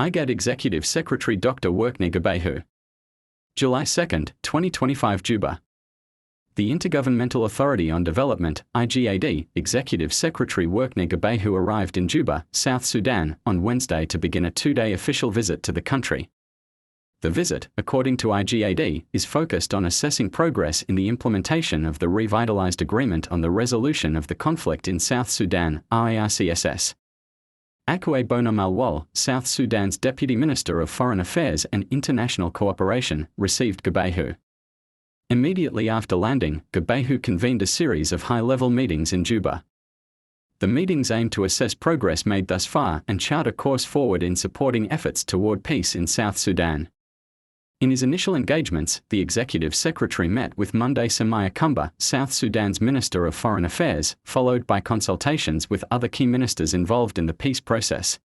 IGAD Executive Secretary Dr. Workney Gabehu. July 2, 2025 JUBA. The Intergovernmental Authority on Development, IGAD, Executive Secretary Workney Gabehu arrived in Juba, South Sudan, on Wednesday to begin a two-day official visit to the country. The visit, according to IGAD, is focused on assessing progress in the implementation of the revitalized Agreement on the Resolution of the Conflict in South Sudan, RARCSS. Akwe Bona Malwal, South Sudan's Deputy Minister of Foreign Affairs and International Cooperation, received Gabehu. Immediately after landing, Gabehu convened a series of high-level meetings in Juba. The meetings aim to assess progress made thus far and chart a course forward in supporting efforts toward peace in South Sudan. In his initial engagements, the Executive Secretary met with Monday Samaya Kumba, South Sudan's Minister of Foreign Affairs, followed by consultations with other key ministers involved in the peace process.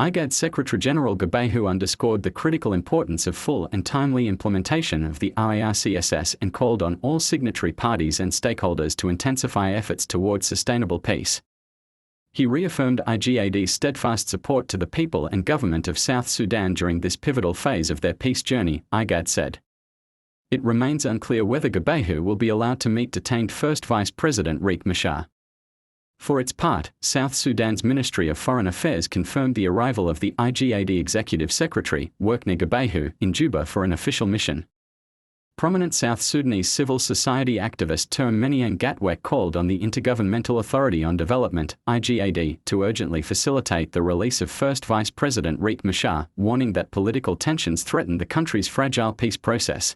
IGAD Secretary-General Gabehu underscored the critical importance of full and timely implementation of the RARCSS and called on all signatory parties and stakeholders to intensify efforts towards sustainable peace. He reaffirmed IGAD's steadfast support to the people and government of South Sudan during this pivotal phase of their peace journey, IGAD said. It remains unclear whether Gabehu will be allowed to meet detained First Vice President Riek Machar. For its part, South Sudan's Ministry of Foreign Affairs confirmed the arrival of the IGAD Executive Secretary, Workney Gabehu, in Juba for an official mission. Prominent South Sudanese civil society activist Maniang Gatwek called on the Intergovernmental Authority on Development, IGAD, to urgently facilitate the release of First Vice President Riek Machar, warning that political tensions threaten the country's fragile peace process.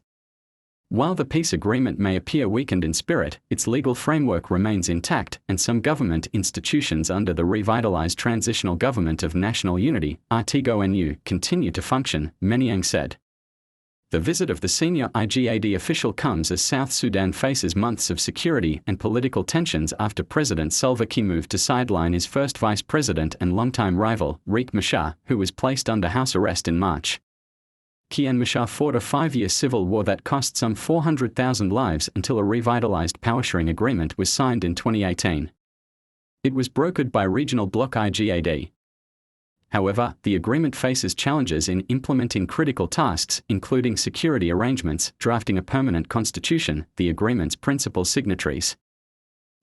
While the peace agreement may appear weakened in spirit, its legal framework remains intact, and some government institutions under the revitalized Transitional Government of National Unity, RTGONU, continue to function, Maniang said. The visit of the senior IGAD official comes as South Sudan faces months of security and political tensions after President Salva Kiir moved to sideline his first vice president and longtime rival, Riek Machar, who was placed under house arrest in March. Kiir and Machar fought a 5-year civil war that cost some 400,000 lives until a revitalized power-sharing agreement was signed in 2018. It was brokered by regional bloc IGAD. However, the agreement faces challenges in implementing critical tasks, including security arrangements, drafting a permanent constitution, the agreement's principal signatories.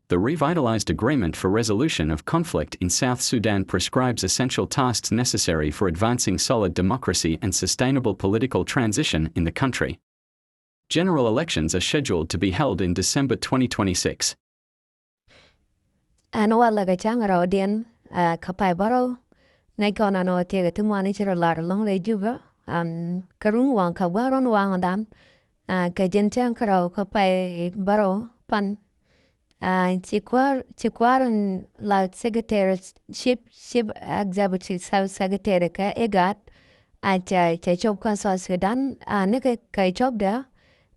The revitalized Agreement for Resolution of Conflict in South Sudan prescribes essential tasks necessary for advancing solid democracy and sustainable political transition in the country. General elections are scheduled to be held in December 2026. Nay kon ano tega tumani chira lar long le Juba karung wang ka waron wang dam ka jentang karo ka pai baro pan chikwar la secretaryship executive secretary ka IGAD cha chop kan South Sudan ne ka chop da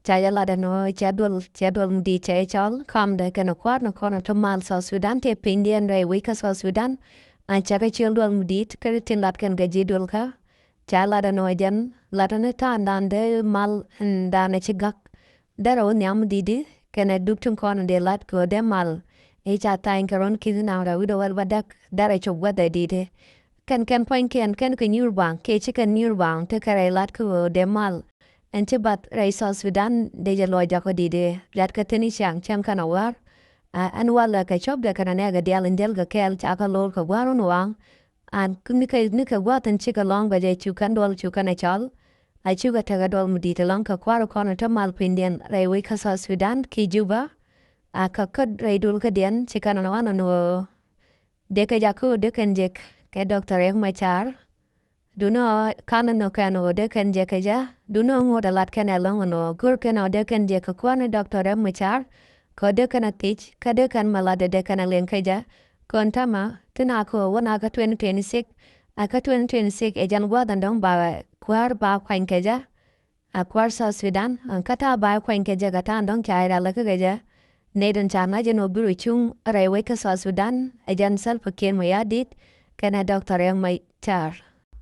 cha ya la da no chadol di cha chal kam da ka no kwar no kono to mal South Sudan te pindian re we ka South Sudan Chaka children mudit karitin latkan gaji dulka chala da noijan latane ta ndande mal ndane chigak daro nyam didi kena duktum kon de lat ko de mal e cha tain karon kizina ra wido wal wadak dara chob wada dide kan point ken nyur bang ke chicken nyur bang te kare lat ko de mal en chibat South Sudan de jalo jako dide lat ka tini chang cham kana war an wala ka chob da kana nega del indel ga kel chaka lor ka warun wang an nika watan chika long ba je chukan dol chukan chal ai chuga taga dol mudita long ka kwaro kono to mal pindian rewi ka South Sudan ki Juba ka kod dul ka den chika no wana no de ka jaku de kan jek ka Dr. Riek Machar duno kana no kano de kan jek ja duno ngoda lat kana long no gur kana de kan jek kwana Dr. Riek Machar ko de kana tich ka de kan malada de kana len kaja kon tama tina ko wana ka 2026 ka 2026 e jan wadan dong ba kwar ba kwan kaja kwar South Sudan kata ba kwan kaja ga tan dong chaira la ka gaja nedan chana jeno buru chung rewe ka South Sudan e jan sal pakin mo yadit kana Dr. Riek Machar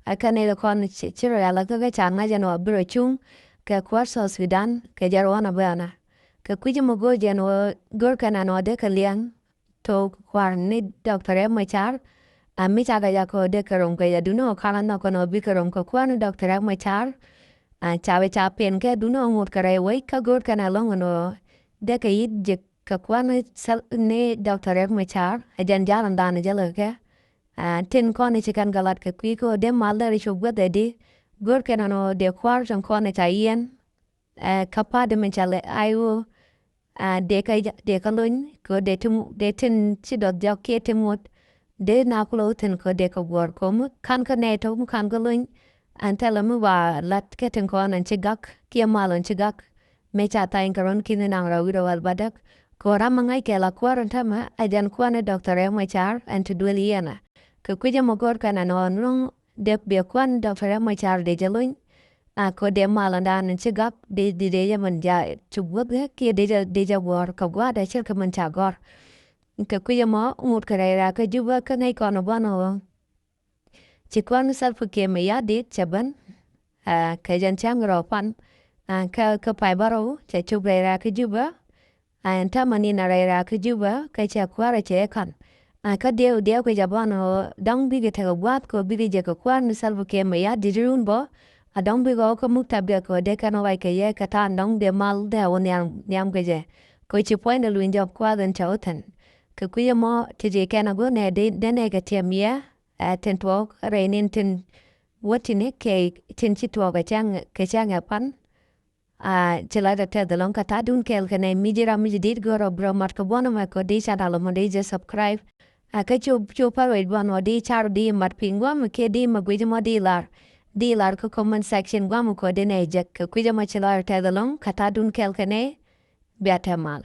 akane kon chira la ka ga chana jeno buru chung ka kwar South Sudan ka jarwana bana ka kuji mo go jeno gor kana no de ka liang to kwar ni Dr. Riek Machar mi chaga ya ko de karom ka ya duno kala no kono bi karom ko kwan doctor ma char chawe cha pen ke duno ngut kare wai ka gor kana long no de ka yit je ka kwan sal ne doctor ma char ajan jaran dan jalo ke tin ko ni chikan galat ka kwi ko de mal da ri gwa de di gor kana no de kwar jon ko ne cha yen ka pa de men chale ayu de ka lun ko de tin chi dot ja ke timot de na kulo tin ko de ka gor ko mu kan ka ne to mu kan ka lun an tela mu wa lat ke tin ko an chigak ki malon chigak me cha ta in karon kin na ra wi wal badak ko ra mangai ke la kwar ta ma ajan ko ne doctor e ma char an tu duli yana ko kuja mo gor kana no no de be kwan doctor e ma char de jalun ko de malon dan chigak de ya man ja tu wot ke de ja war ka gwa da chir ka man cha gor ka kuya mo ngut karera ka juba ka ngai kono bano ci kwan sal fu ke me ya dit chaban ka jan chang ro pan ka pai baro cha chubrera ka juba ta mani na rera ka juba ka cha kwara che kan ka de ka jabano dang bi ta wat ko bi je ka kwan sal fu ke me ya dirun bo dang bi go ko mukta be ko de ka no vai ka ye ka ta dang de mal de on yam ka je ko ci point de luin job kwa den cha otan ka kuya mo ti je kana go ne de ne ga temia ten to reinin tin wotine ke tin chi to ga chang pan chila da te de lon ka ta dun kel ka ne mi jira mi dit go ro bro mat ko bono ma ko di cha dalo mo di je subscribe ka chu pa we bono di char di mat pingwa mo ke di ma gwe mo di lar ko comment section gwa mo ko de ne je ka kuya mo chila te de lon ka ta dun kel ka ne biata mal